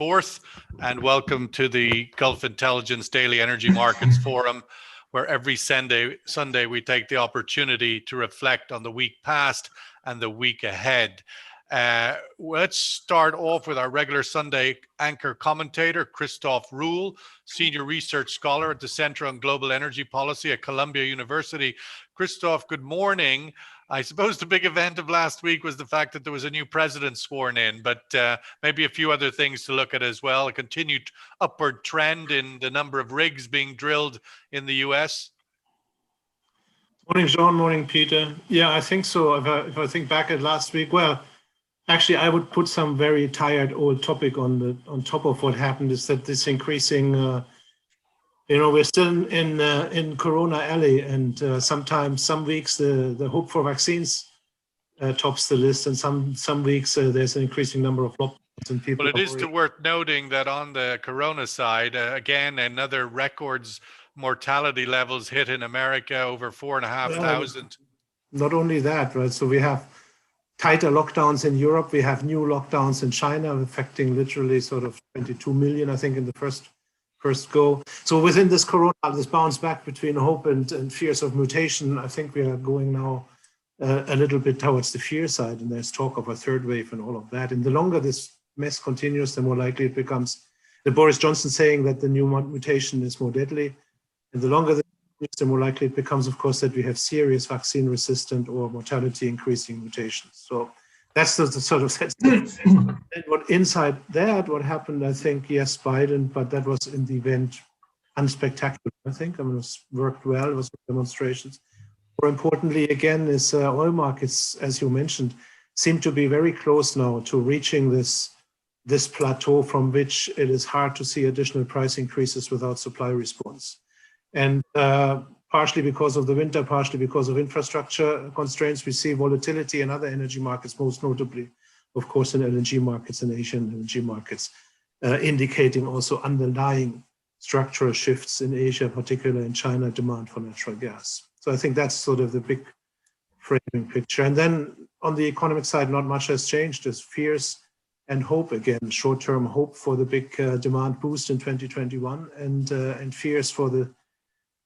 4th, and welcome to the Gulf Intelligence Daily Energy Markets Forum, where every Sunday we take the opportunity to reflect on the week past and the week ahead. Let's start off with our regular Sunday anchor commentator, Christof Rühl, Senior Research Scholar at the Center on Global Energy Policy at Columbia University. Christof, good morning. I suppose the big event of last week was the fact that there was a new president sworn in, but maybe a few other things to look at as well. A continued upward trend in the number of rigs being drilled in the US. Morning, John. Morning, Peter. Yeah, I think so. If I think back at last week, well, actually, I would put some very tired old topic on top of what happened. Is that this increasing? We're still in Corona alley, and sometimes some weeks the hope for vaccines tops the list, and some weeks there's an increasing number of lockdowns and people. Well, it is worth noting that on the Corona side, again, another records mortality levels hit in America, over 4,500. Not only that, right? So we have tighter lockdowns in Europe. We have new lockdowns in China, affecting literally sort of 22 million, I think, in the first go. So within this Corona, this bounce back between hope and fears of mutation, I think we are going now a little bit towards the fear side, and there's talk of a third wave and all of that. And the longer this mess continues, the more likely it becomes. The Boris Johnson saying that the new mutation is more deadly, and the longer this continues, the more likely it becomes, of course, that we have serious vaccine-resistant or mortality-increasing mutations. So that's the sort of and what inside that, what happened, I think, yes, Biden, but that was in the event unspectacular, I think. I mean, it was worked well, it was demonstrations. More importantly, again, is oil markets, as you mentioned, seem to be very close now to reaching this plateau from which it is hard to see additional price increases without supply response. And partially because of the winter, partially because of infrastructure constraints, we see volatility in other energy markets, most notably, of course, in LNG markets and Asian LNG markets, indicating also underlying structural shifts in Asia, particularly in China, demand for natural gas. So I think that's sort of the big framing picture. And then on the economic side, not much has changed. There's fears and hope, again, short-term hope for the big demand boost in 2021 and fears for the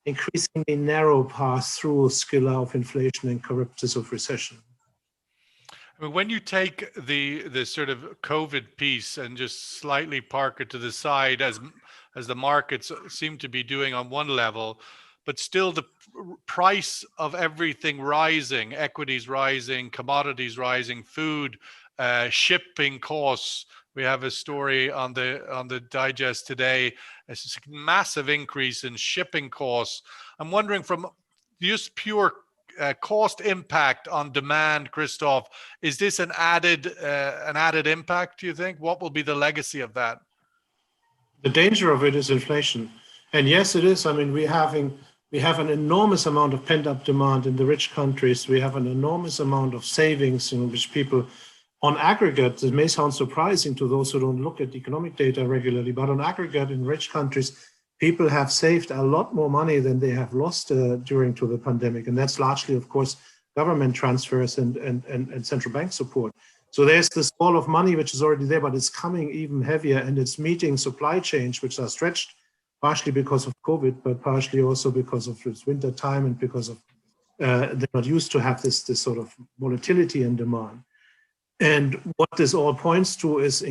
increasingly narrow path through Scylla of inflation and Charybdis of recession. I mean, when you take the sort of COVID piece and just slightly park it to the side, as the markets seem to be doing on one level, but still the price of everything rising, equities rising, commodities rising, food, shipping costs. We have a story on the digest today, a massive increase in shipping costs. I'm wondering, from just pure cost impact on demand, Christof, is this an added impact, do you think? What will be the legacy of that? The danger of it is inflation. And yes, it is. I mean, we have an enormous amount of pent-up demand in the rich countries. We have an enormous amount of savings, which people, on aggregate, it may sound surprising to those who don't look at economic data regularly, but on aggregate in rich countries, people have saved a lot more money than they have lost during the pandemic. And that's largely, of course, government transfers and central bank support. So there's this ball of money which is already there, but it's coming even heavier, and it's meeting supply chains which are stretched, partially because of COVID, but partially also because of this winter time and because of they're not used to have this sort of volatility in demand. And what this all points to is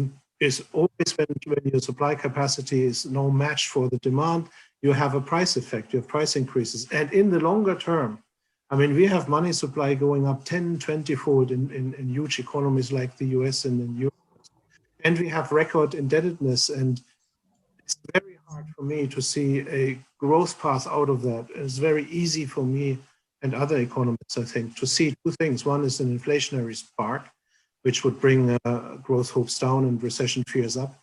always when your supply capacity is no match for the demand, you have a price effect, you have price increases. And in the longer term, I mean, we have money supply going up 10, 20-fold in huge economies like the US and in Europe. And we have record indebtedness, and it's very hard for me to see a growth path out of that. It's very easy for me and other economists, I think, to see two things. One is an inflationary spark, which would bring growth hopes down and recession fears up,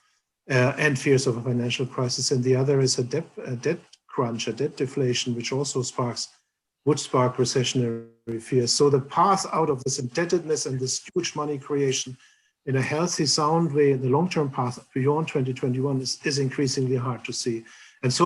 and fears of a financial crisis. And the other is a debt crunch, a debt deflation, which also would spark recessionary fears. So the path out of this indebtedness and this huge money creation in a healthy, sound way, the long-term path beyond 2021 is increasingly hard to see. And so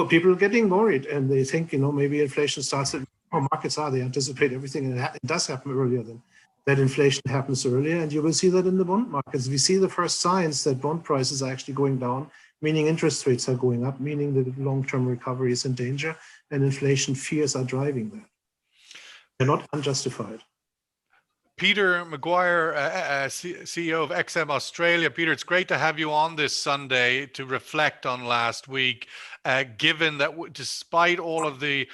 people are getting worried, and they think, maybe inflation starts at how markets are. They anticipate everything, and it does happen earlier than that inflation happens earlier, and you will see that in the bond markets. We see the first signs that bond prices are actually going down, meaning interest rates are going up, meaning the long-term recovery is in danger, and inflation fears are driving that. They're not unjustified. Peter McGuire, CEO of XM Australia. Peter, it's great to have you on this Sunday to reflect on last week, given that despite all of the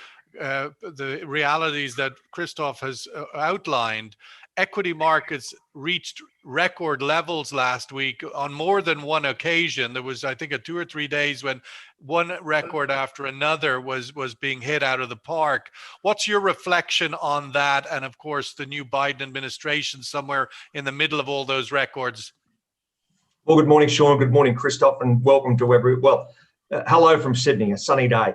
realities that Christof has outlined, equity markets reached record levels last week on more than one occasion. There was, I think, 2 or 3 days when one record after another was being hit out of the park. What's your reflection on that? And of course, the new Biden administration somewhere in the middle of all those records. Well, good morning, Sean. Good morning, Christof, and welcome to hello from Sydney, a sunny day.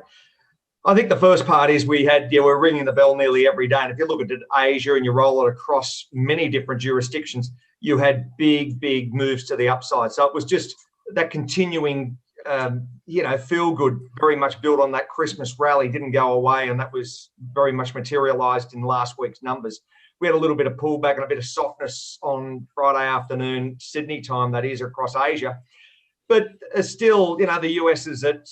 I think the first part is we're ringing the bell nearly every day. And if you look at Asia and you roll it across many different jurisdictions, you had big moves to the upside. So it was just that continuing, feel good, very much built on that Christmas rally, didn't go away. And that was very much materialized in last week's numbers. We had a little bit of pullback and a bit of softness on Friday afternoon, Sydney time, that is, across Asia. But still, the US is at,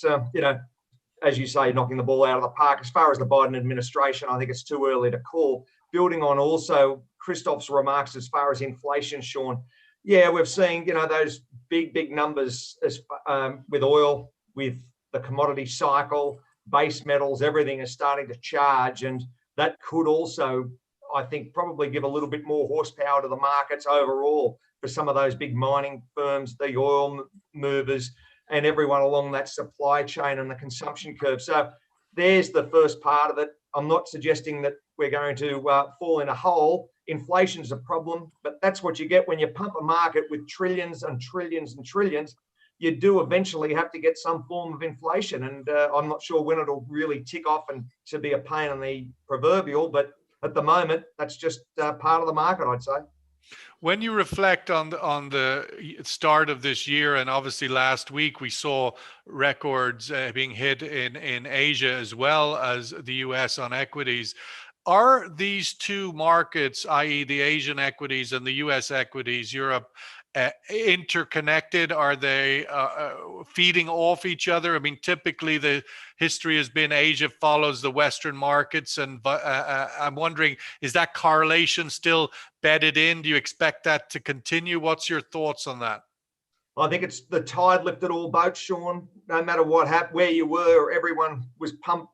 as you say, knocking the ball out of the park. As far as the Biden administration, I think it's too early to call. Building on also Christof's remarks as far as inflation, Sean. Yeah, we've seen, those big numbers with oil, with the commodity cycle, base metals, everything is starting to charge. And that could also, I think, probably give a little bit more horsepower to the markets overall for some of those big mining firms, the oil movers, and everyone along that supply chain and the consumption curve. So there's the first part of it. I'm not suggesting that we're going to fall in a hole. Inflation's a problem, but that's what you get when you pump a market with trillions and trillions and trillions. You do eventually have to get some form of inflation. And I'm not sure when it'll really tick off and to be a pain in the proverbial, but at the moment, that's just part of the market, I'd say. When you reflect on the start of this year, and obviously last week we saw records being hit in Asia as well as the US on equities, are these two markets, i.e. the Asian equities and the US equities, Europe, interconnected? Are they feeding off each other? I mean, typically the history has been Asia follows the Western markets, and I'm wondering, is that correlation still bedded in? Do you expect that to continue? What's your thoughts on that? I think it's the tide lifted all boats, Sean. No matter what happened, where you were, everyone was pumped.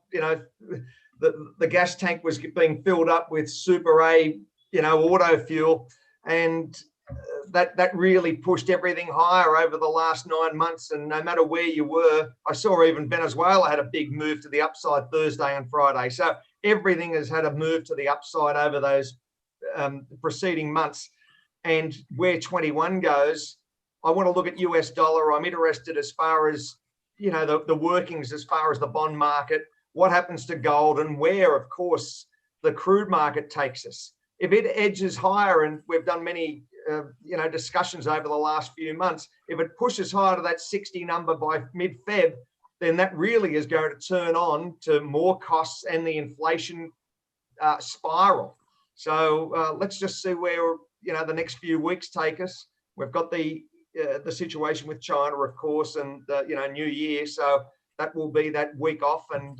The gas tank was being filled up with Super A, auto fuel, and that really pushed everything higher over the last 9 months. And no matter where you were, I saw even Venezuela had a big move to the upside Thursday and Friday. So everything has had a move to the upside over those preceding months. And where 21 goes, I want to look at US dollar. I'm interested as far as, the workings as far as the bond market, what happens to gold, and where, of course, the crude market takes us. If it edges higher, and we've done many discussions over the last few months, if it pushes higher to that 60 number by mid-Feb, then that really is going to turn on to more costs and the inflation spiral. So let's just see where the next few weeks take us. We've got the situation with China, of course, and New Year, so that will be that week off. And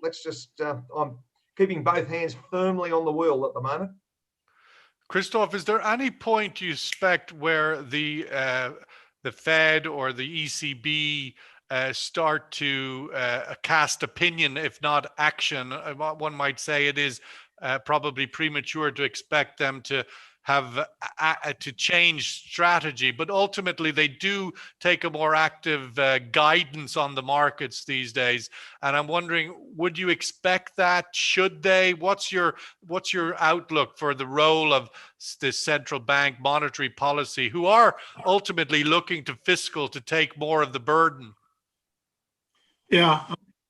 let's just I'm keeping both hands firmly on the wheel at the moment. Christof, is there any point you expect where the Fed or the ECB start to cast opinion, if not action? One might say it is probably premature to expect them to have to change strategy, but ultimately they do take a more active guidance on the markets these days. And I'm wondering, would you expect that? Should they? What's your outlook for the role of the central bank monetary policy, who are ultimately looking to fiscal to take more of the burden? Yeah,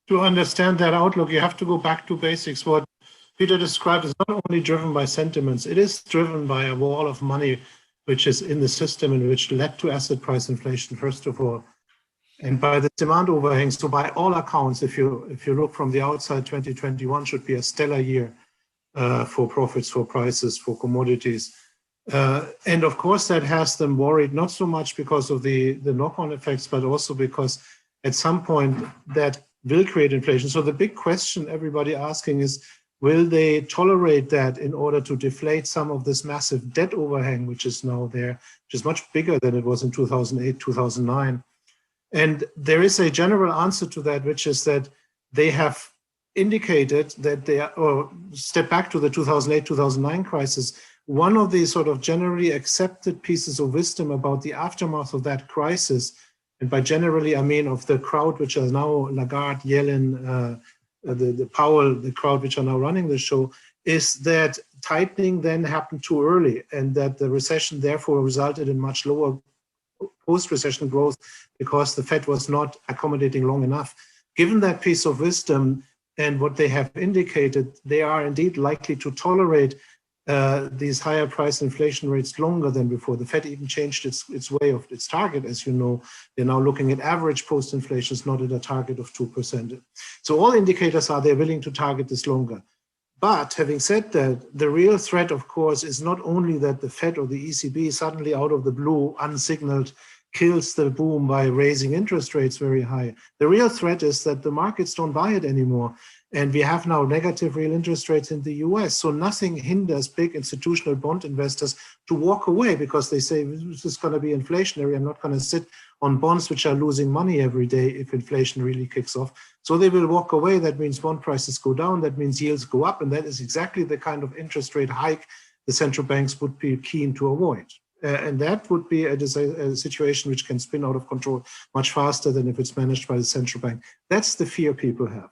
to understand that outlook, you have to go back to basics. What Peter described is not only driven by sentiments, it is driven by a wall of money which is in the system and which led to asset price inflation, first of all, and by the demand overhang. So by all accounts, if you look from the outside, 2021 should be a stellar year for profits, for prices, for commodities. And of course, that has them worried, not so much because of the knock-on effects, but also because at some point that will create inflation. So the big question everybody asking is, will they tolerate that in order to deflate some of this massive debt overhang, which is now there, which is much bigger than it was in 2008, 2009? And there is a general answer to that, which is that they have indicated that they are, or step back to the 2008, 2009 crisis, one of the sort of generally accepted pieces of wisdom about the aftermath of that crisis, and by generally I mean of the crowd which are now Lagarde, Yellen, the Powell, the crowd which are now running the show, is that tightening then happened too early, and that the recession therefore resulted in much lower post-recession growth because the Fed was not accommodating long enough. Given that piece of wisdom and what they have indicated, they are indeed likely to tolerate these higher price inflation rates longer than before. The Fed even changed its way of its target, as you know. They're now looking at average post-inflation, not at a target of 2%. So all indicators are they're willing to target this longer. But having said that, the real threat, of course, is not only that the Fed or the ECB suddenly out of the blue, unsignaled, kills the boom by raising interest rates very high. The real threat is that the markets don't buy it anymore. And we have now negative real interest rates in the US. So nothing hinders big institutional bond investors to walk away because they say, this is going to be inflationary. I'm not going to sit on bonds which are losing money every day if inflation really kicks off. So they will walk away. That means bond prices go down. That means yields go up. And that is exactly the kind of interest rate hike the central banks would be keen to avoid. And that would be a situation which can spin out of control much faster than if it's managed by the central bank. That's the fear people have.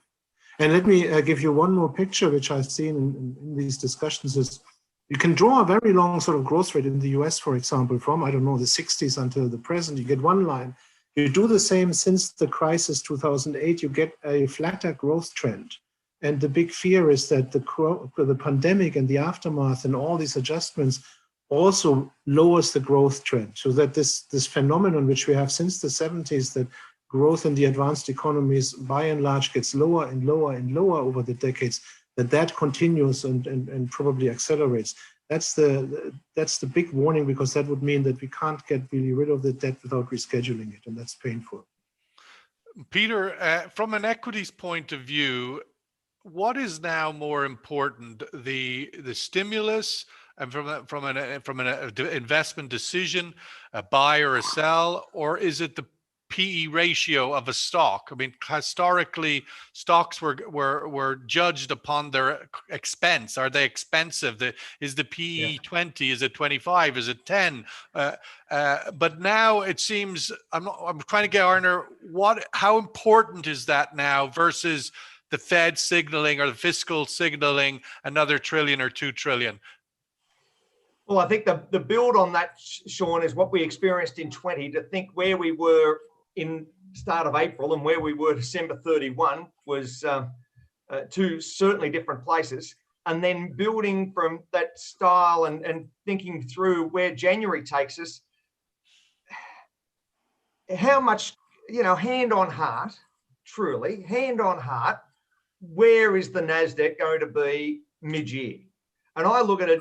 And let me give you one more picture, which I've seen in these discussions, is you can draw a very long sort of growth rate in the US, for example, from, I don't know, the 60s until the present. You get one line. You do the same since the crisis 2008, you get a flatter growth trend. And the big fear is that the pandemic and the aftermath and all these adjustments also lowers the growth trend. So that this phenomenon which we have since the 70s, that growth in the advanced economies by and large gets lower and lower and lower over the decades, that continues and probably accelerates. That's the big warning, because that would mean that we can't get really rid of the debt without rescheduling it, and that's painful. Peter, from an equities point of view, what is now more important, the stimulus, and from an investment decision, a buy or a sell, or is it the PE ratio of a stock? I mean, historically, stocks were judged upon their expense. Are they expensive? Is the PE 20? Is it 25? Is it 10? But now it seems, I'm trying to get Arne, how important is that now versus the Fed signaling or the fiscal signaling another trillion or 2 trillion? Well, I think the build on that, Sean, is what we experienced in 20. To think where we were in start of April and where we were December 31 was two certainly different places. And then building from that style and thinking through where January takes us, how much, hand on heart, truly, hand on heart, where is the NASDAQ going to be mid-year? And I look at it,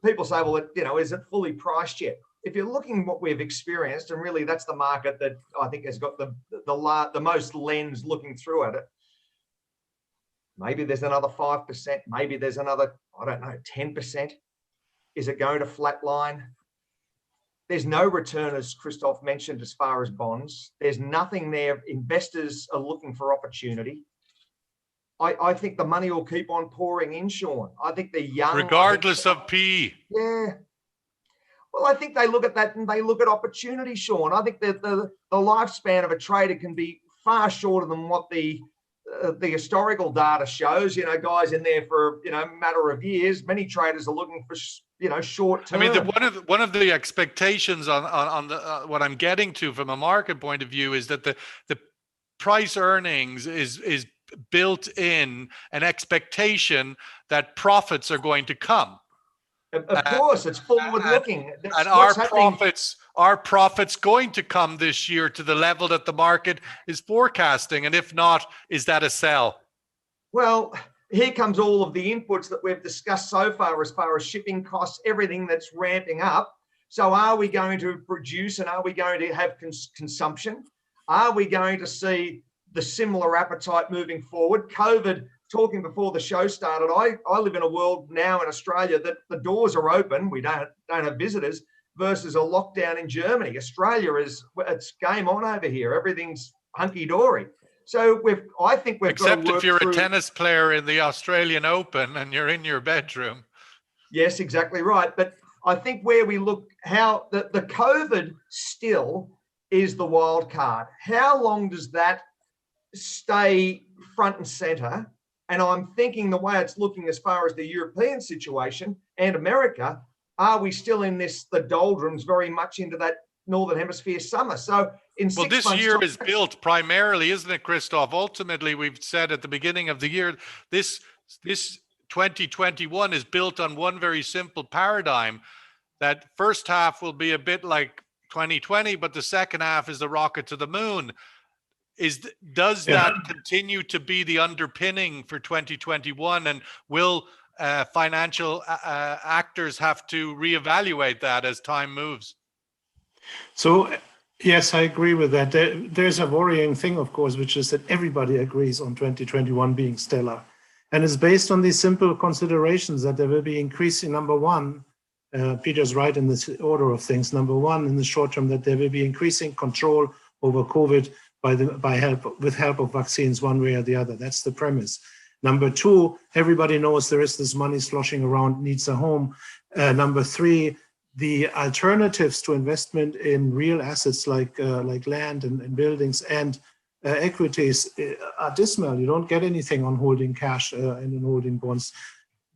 people say, well, is it fully priced yet? If you're looking at what we've experienced, and really that's the market that I think has got the most lens looking through at it, maybe there's another 5%, maybe there's another, 10%. Is it going to flatline? There's no return, as Christof mentioned, as far as bonds. There's nothing there. Investors are looking for opportunity. I think the money will keep on pouring in, Sean. I think the young... Regardless of PE. Yeah. Well, I think they look at that and they look at opportunity, Sean. I think that the lifespan of a trader can be far shorter than what the historical data shows. Guys in there for a matter of years. Many traders are looking for short term. I mean, one of the expectations on the what I'm getting to from a market point of view is that the price earnings is built in an expectation that profits are going to come. Of course, it's forward-looking. And are profits going to come this year to the level that the market is forecasting? And if not, is that a sell? Well, here comes all of the inputs that we've discussed so far as shipping costs, everything that's ramping up. So are we going to produce and are we going to have consumption? Are we going to see the similar appetite moving forward? COVID, talking before the show started, I live in a world now in Australia that the doors are open. We don't have visitors versus a lockdown in Germany. Australia it's game on over here. Everything's hunky-dory. So I think we've got to work Except if you're through... a tennis player in the Australian Open and you're in your bedroom. Yes, exactly right. But I think where we look, how the COVID still is the wild card. How long does that stay front and center? And I'm thinking the way it's looking as far as the European situation and America, are we still in the doldrums very much into that Northern Hemisphere summer? So well, this year is built primarily, isn't it, Christof? Ultimately, we've said at the beginning of the year, this 2021 is built on one very simple paradigm, that first half will be a bit like 2020, but the second half is the rocket to the moon. Does that continue to be the underpinning for 2021? And will financial actors have to reevaluate that as time moves? So, yes, I agree with that. There's a worrying thing, of course, which is that everybody agrees on 2021 being stellar. And it's based on these simple considerations that there will be increasing, number one, Peter's right in this order of things. Number one, in the short term, that there will be increasing control over COVID with help of vaccines one way or the other. That's the premise. Number two, everybody knows there is this money sloshing around, needs a home. Number three, the alternatives to investment in real assets like land and buildings and equities are dismal. You don't get anything on holding cash and in holding bonds.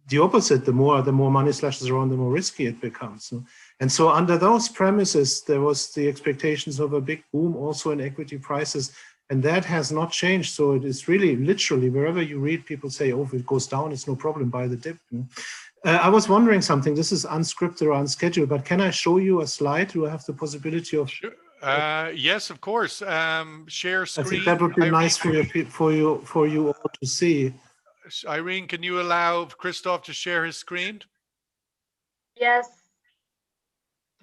The opposite, the more money slashes around, the more risky it becomes. And so under those premises, there was the expectations of a big boom also in equity prices, and that has not changed. So it is really literally wherever you read, people say, oh, if it goes down, it's no problem, buy the dip. I was wondering something, this is unscripted or unscheduled, but can I show you a slide? Do I have the possibility of? Sure. Yes, of course. Share screen. I think that would be Irene, nice for you all to see. Irene, can you allow Christof to share his screen? Yes.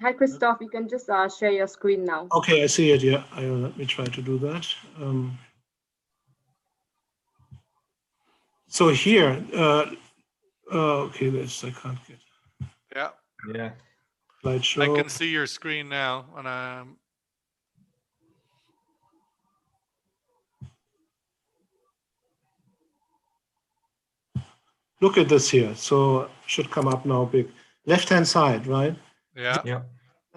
Hi, Christof. You can just share your screen now. Okay, I see it. Yeah, let me try to do that. So here, okay, this I can't get. Yeah. Slideshow. I can see your screen now, and look at this here. So should come up now big. Left-hand side, right? yeah.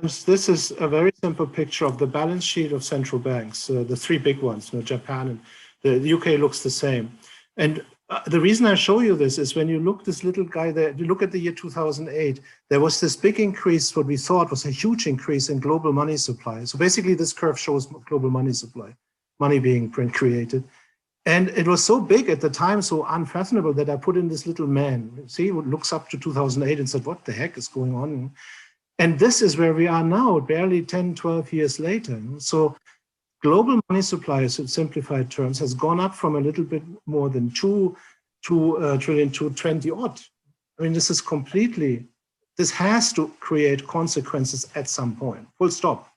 This is a very simple picture of the balance sheet of central banks, the three big ones, Japan and the UK looks the same. And the reason I show you this is when you look this little guy there, you look at the year 2008, there was this big increase, what we thought was a huge increase in global money supply. So basically this curve shows global money supply, money being created. And it was so big at the time, so unfathomable, that I put in this little man, see, who looks up to 2008 and said, what the heck is going on? And this is where we are now, barely 10, 12 years later. So global money supply, in simplified terms, has gone up from a little bit more than 2 trillion to 20 odd. I mean, this has to create consequences at some point, full stop.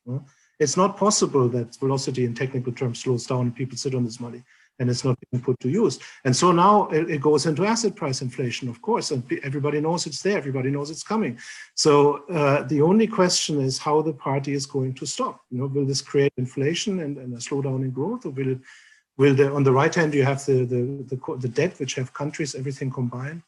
It's not possible that velocity in technical terms slows down and people sit on this money and it's not being put to use. And so now it goes into asset price inflation, of course, and everybody knows it's there, everybody knows it's coming. So the only question is how the party is going to stop. Will this create inflation and a slowdown in growth, or on the right hand you have the debt, which have countries, everything combined.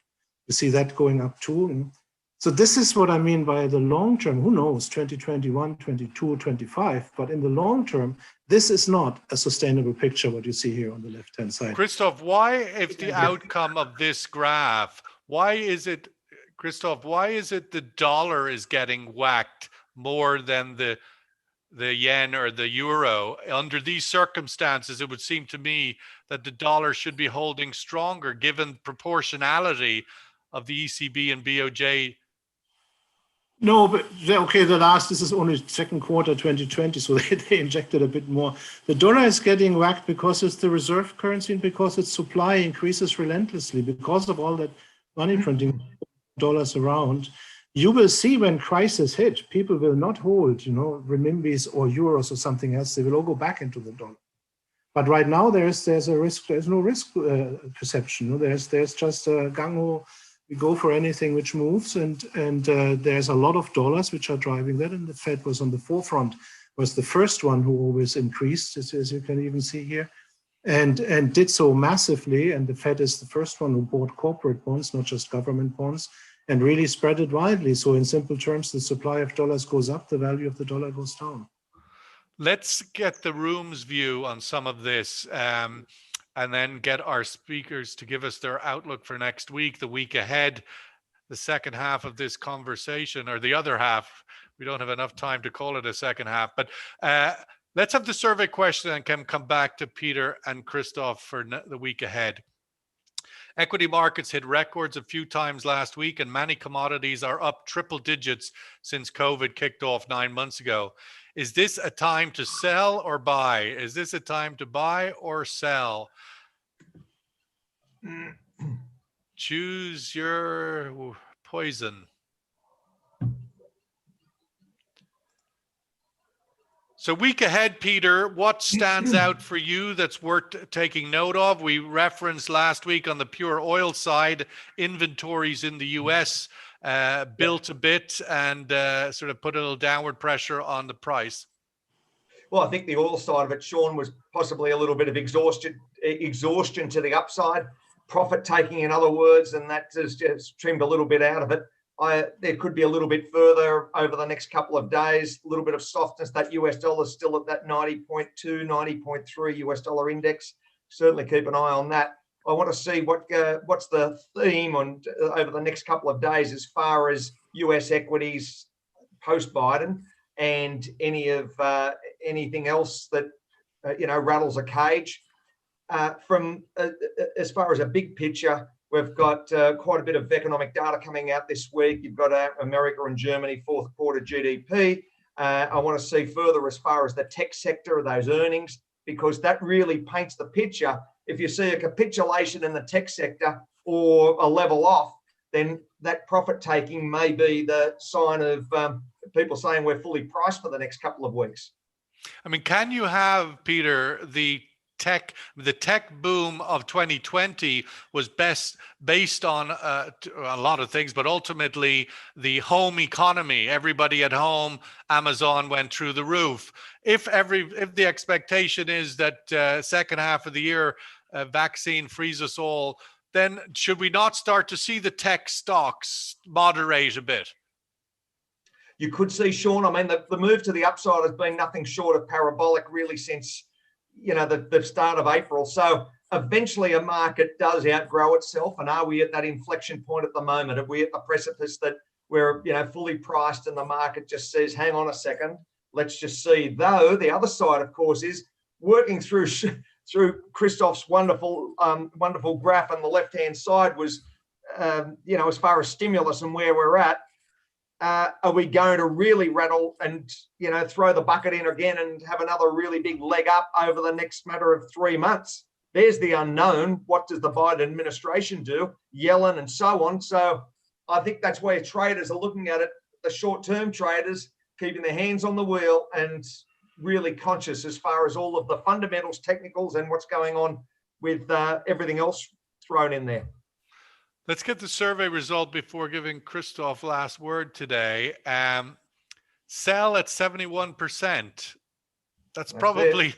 You see that going up too. So this is what I mean by the long term. Who knows, 2021, 22, 25, but in the long term, this is not a sustainable picture, what you see here on the left-hand side. Christof, why, if the outcome of this graph, why is it the dollar is getting whacked more than the yen or the euro? Under these circumstances, it would seem to me that the dollar should be holding stronger given proportionality of the ECB and BOJ No, but okay, this is only second quarter 2020, so they injected a bit more. The dollar is getting whacked because it's the reserve currency and because its supply increases relentlessly because of all that money printing dollars around. You will see when crisis hit, people will not hold, renminbis or euros or something else. They will all go back into the dollar. But right now there's a risk. There's no risk perception. There's just a gung-ho. We go for anything which moves, and there's a lot of dollars which are driving that. And the Fed was on the forefront, was the first one who always increased, as you can even see here, and did so massively. And the Fed is the first one who bought corporate bonds, not just government bonds, and really spread it widely. So in simple terms, the supply of dollars goes up, the value of the dollar goes down. Let's get the room's view on some of this. And then get our speakers to give us their outlook for next week, the week ahead, the second half of this conversation, or the other half. We don't have enough time to call it a second half, but let's have the survey question and can come back to Peter and Christof for the week ahead. Equity markets hit records a few times last week, and many commodities are up triple digits since COVID kicked off 9 months ago. Is this a time to sell or buy? Is this a time to buy or sell? Choose your poison. So week ahead, Peter, what stands out for you that's worth taking note of? We referenced last week on the pure oil side, inventories in the US built a bit and sort of put a little downward pressure on the price. Well, I think the oil side of it, Sean, was possibly a little bit of exhaustion to the upside, profit taking, in other words, and that just trimmed a little bit out of it. There could be a little bit further over the next couple of days, a little bit of softness. That US dollar is still at that 90.2, 90.3 US dollar index. Certainly keep an eye on that. I want to see what's the theme over the next couple of days as far as US equities post-Biden and anything else that rattles a cage. As far as a big picture, we've got quite a bit of economic data coming out this week. You've got America and Germany fourth quarter GDP. I want to see further as far as the tech sector of those earnings, because that really paints the picture. If you see a capitulation in the tech sector or a level off, then that profit taking may be the sign of people saying we're fully priced for the next couple of weeks. I mean, can you have, Peter, the tech boom of 2020 was based on a lot of things, but ultimately the home economy, everybody at home, Amazon went through the roof. If the expectation is that second half of the year vaccine frees us all, then should we not start to see the tech stocks moderate a bit? You could see, Sean, I mean, the move to the upside has been nothing short of parabolic really since the start of April. So eventually a market does outgrow itself. And are we at that inflection point at the moment? Are we at the precipice that we're fully priced and the market just says, hang on a second, let's just see? Though the other side, of course, is working through Christof's wonderful graph on the left-hand side was, as far as stimulus and where we're at, are we going to really rattle and throw the bucket in again and have another really big leg up over the next matter of 3 months? There's the unknown. What does the Biden administration do? Yellen and so on. So I think that's where traders are looking at it. The short-term traders keeping their hands on the wheel and really conscious as far as all of the fundamentals, technicals, and what's going on with everything else thrown in there. Let's get the survey result before giving Christof last word today. Sell at 71%. That's probably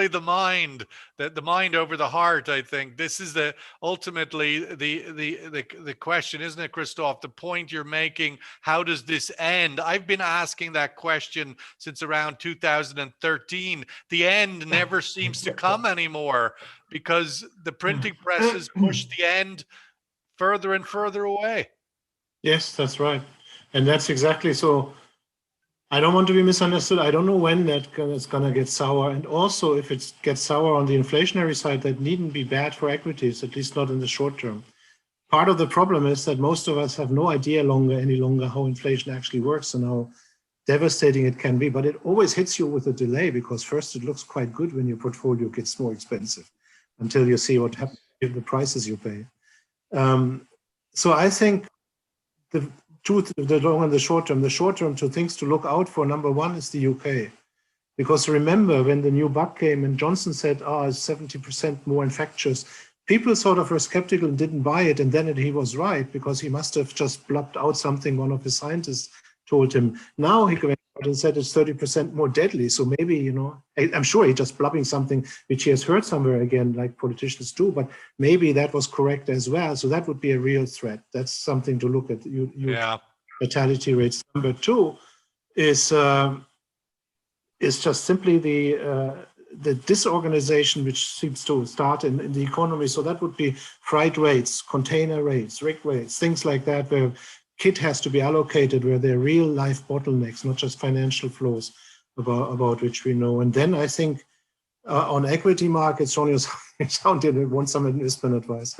the mind, the mind over the heart. I think this is ultimately the question, isn't it, Christof? The point you're making. How does this end? I've been asking that question since around 2013. The end never seems to come anymore because the printing presses push the end further and further away. Yes, that's right. And that's exactly so. I don't want to be misunderstood. I don't know when it's going to get sour. And also, if it gets sour on the inflationary side, that needn't be bad for equities, at least not in the short term. part of the problem is that most of us have no idea any longer how inflation actually works and how devastating it can be, but it always hits you with a delay, because first it looks quite good when your portfolio gets more expensive until you see what happens with the prices you pay. So I think the long and the short term, two things to look out for. Number one is the UK. Because remember, when the new bug came and Johnson said, it's 70% more infectious, people sort of were skeptical and didn't buy it. And then he was right, because he must have just blubbed out something one of his scientists told him. Now he went out and said it's 30% more deadly. So maybe, I'm sure he's just blubbing something which he has heard somewhere again, like politicians do, but maybe that was correct as well. So that would be a real threat. That's something to look at. Yeah. Fatality rates. Number two is just simply the disorganization which seems to start in the economy. So that would be freight rates, container rates, rig rates, things like that, where kit has to be allocated, where there are real life bottlenecks, not just financial flows about which we know. And then I think on equity markets, Sean, you want some investment advice.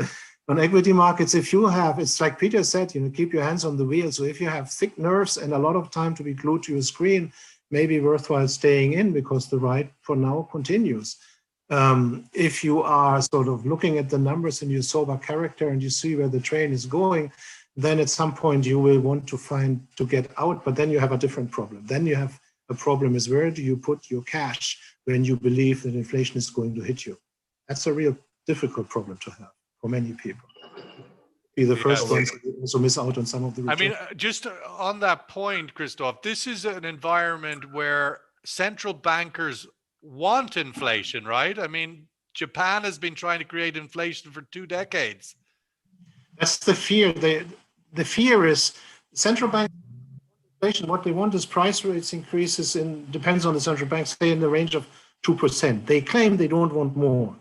On equity markets, if you have, it's like Peter said, keep your hands on the wheel. So if you have thick nerves and a lot of time to be glued to your screen, maybe worthwhile staying in, because the ride for now continues. If you are sort of looking at the numbers and your sober character and you see where the train is going, then at some point you will want to get out, but then you have a different problem. Then you have a problem is, where do you put your cash when you believe that inflation is going to hit you? That's a real difficult problem to have for many people. Be the first ones to also miss out on some of the return. I mean, just on that point, Christof, this is an environment where central bankers want inflation, right? I mean, Japan has been trying to create inflation for 2 decades. That's the fear. The fear is central bank inflation. What they want is price rates increases depends on the central bank, say in the range of 2%. They claim they don't want more.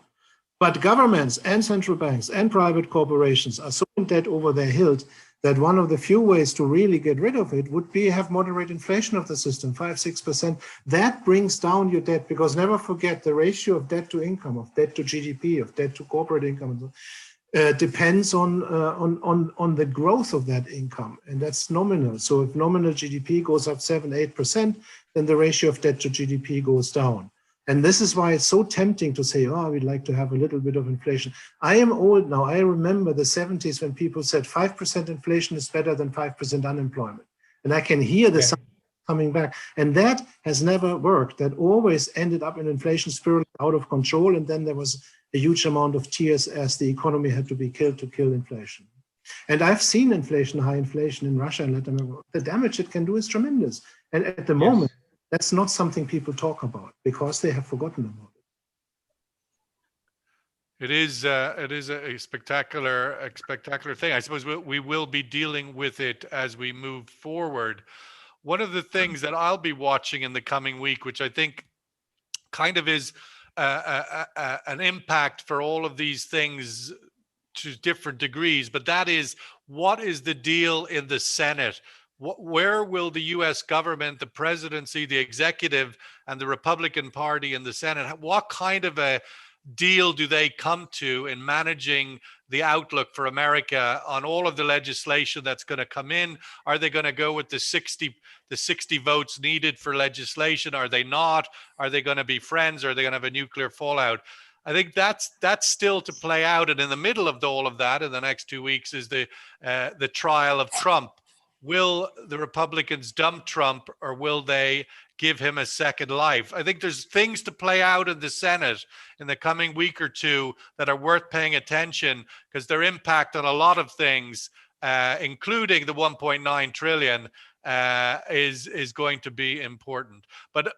But governments and central banks and private corporations are so in debt over their hilt that one of the few ways to really get rid of it would be have moderate inflation of the system, 5-6%. That brings down your debt, because never forget the ratio of debt to income, of debt to GDP, of debt to corporate income, depends on the growth of that income, and that's nominal. So if nominal GDP goes up 7-8%, then the ratio of debt to GDP goes down. And this is why it's so tempting to say, we'd like to have a little bit of inflation. I am old now. I remember the 70s when people said 5% inflation is better than 5% unemployment. And I can hear the sound coming back. And that has never worked. That always ended up in inflation spiral out of control. And then there was a huge amount of tears as the economy had to be killed to kill inflation. And I've seen inflation, high inflation in Russia and Latin America. The damage it can do is tremendous. And at the moment, that's not something people talk about, because they have forgotten about it. It is a spectacular thing. I suppose we will be dealing with it as we move forward. One of the things that I'll be watching in the coming week, which I think kind of is an impact for all of these things to different degrees, but that is, what is the deal in the Senate? Where will the US government, the presidency, the executive, and the Republican Party in the Senate, what kind of a deal do they come to in managing the outlook for America on all of the legislation that's going to come in? Are they going to go with the 60 votes needed for legislation? Are they not? Are they going to be friends? Or are they going to have a nuclear fallout? I think that's still to play out. And in the middle of all of that, in the next 2 weeks, is the trial of Trump. Will the Republicans dump Trump, or will they give him a second life? I think there's things to play out in the Senate in the coming week or two that are worth paying attention, because their impact on a lot of things, including the 1.9 trillion, is going to be important. But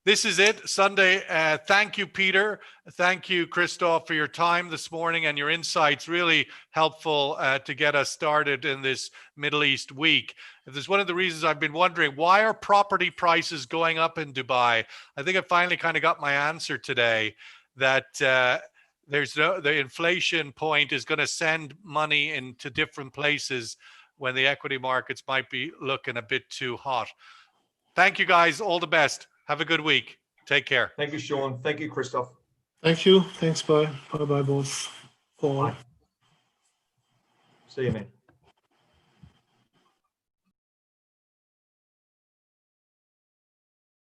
this is it, Sunday. Thank you, Peter. Thank you, Christof, for your time this morning and your insights. Really helpful to get us started in this Middle East week. If there's one of the reasons I've been wondering, why are property prices going up in Dubai? I think I finally kind of got my answer today, that the inflation point is going to send money into different places when the equity markets might be looking a bit too hot. Thank you, guys. All the best. Have a good week. Take care. Thank you, Sean. Thank you, Christof. Thank you. Thanks. Bye. Bye-bye, both. Bye. See you, man.